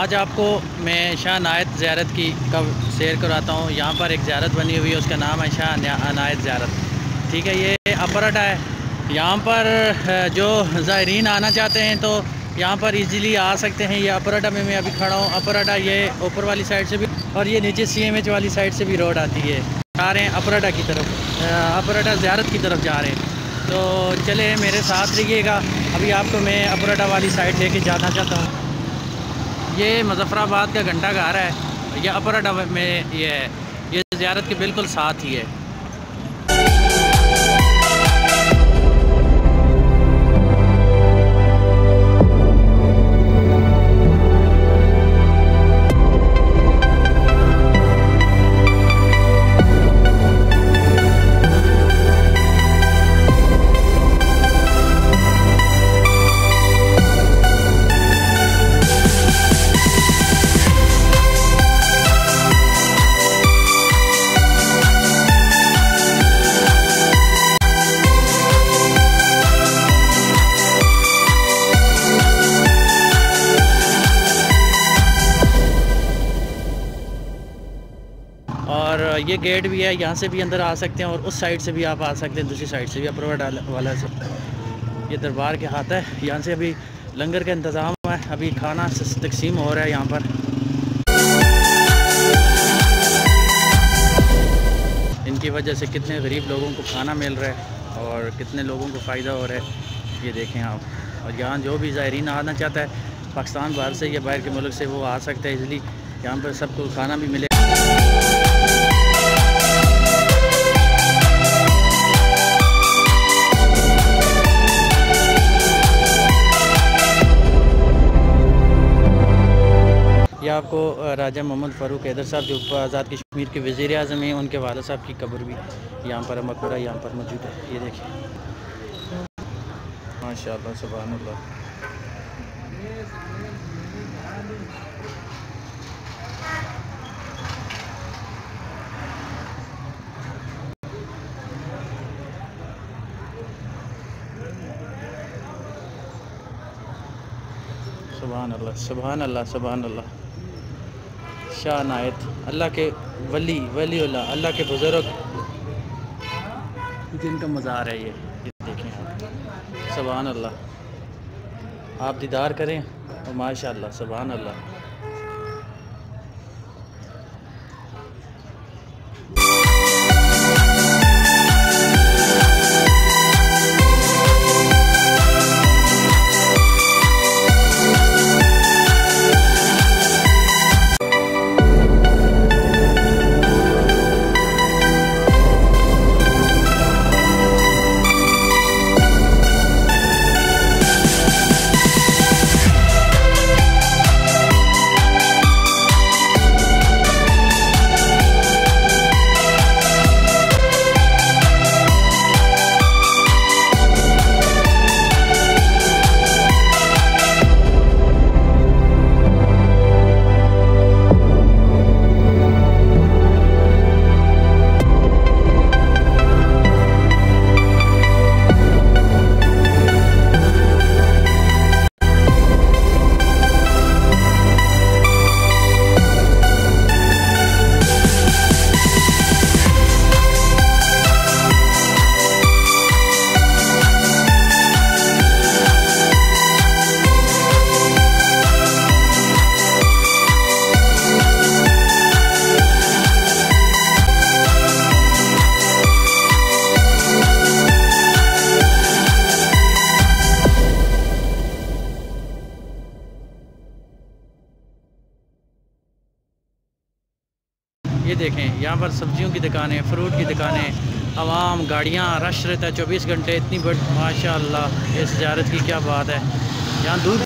आज आपको मैं शाह अनायत ज़ियारत की कब शेयर कराता हूँ। यहाँ पर एक ज़ियारत बनी हुई है, उसका नाम है शाह अनायत ज़ियारत। ठीक है, ये अपर अड्डा है। यहाँ पर जो ज़ायरीन आना चाहते हैं तो यहाँ पर इजीली आ सकते हैं। ये अपर अड्डा में मैं अभी खड़ा हूँ। अपर अड्डा ये ऊपर वाली साइड से भी और ये नीचे CMH वाली साइड से भी रोड आती है। जा रहे हैं अपर अड्डा की तरफ, अपर अड्डा ज़ियारत की तरफ जा रहे हैं। तो चले मेरे साथ रहिएगा। अभी आपको मैं अपर अड्डा वाली साइड लेके जाना चाहता हूँ। ये मुज़फ़्फ़राबाद का घंटा घर है। ये अपर अड्डा में ये है, ये ज़ियारत के बिल्कुल साथ ही है। और ये गेट भी है, यहाँ से भी अंदर आ सकते हैं और उस साइड से भी आप आ सकते हैं, दूसरी साइड से भी अपर अड्डा वाला से। ये दरबार के हाथ है। यहाँ से अभी लंगर का इंतज़ाम है, अभी खाना तकसीम हो रहा है यहाँ पर। इनकी वजह से कितने गरीब लोगों को खाना मिल रहा है और कितने लोगों को फ़ायदा हो रहा है, ये देखें आप। और यहाँ जो भी ज़ायरीन आना चाहता है पाकिस्तान बाहर से या बाहर के मुल्क से, वो आ सकता है इजली। यहाँ पर सबको खाना भी मिले। ये आपको राजा मोहम्मद फ़ारूक हैदर साहब जो आज़ाद कश्मीर के वज़ीर आज़म हैं, उनके वालिद साहब की कब्र भी यहाँ पर मकबरा यहाँ पर मौजूद है। ये देखिए, माशाअल्लाह, सुभान अल्लाह। सुभान अल्लाह, सुभान अल्लाह, सुभान अल्लाह। शाह अनायत अल्लाह के वलीउल्लाह, अल्लाह के बुज़ुर्ग जिनका मज़ार है ये देखें आप। सुभान अल्लाह, आप दीदार करें और माशाअल्लाह, सुभान अल्लाह। ये देखें, यहाँ पर सब्जियों की दुकानें, फ्रूट की दुकानें, आवाम, गाड़ियाँ, रश रहता है 24 घंटे। इतनी बड़ी माशाअल्लाह, इस ज़ियारत की क्या बात है। यहाँ दूर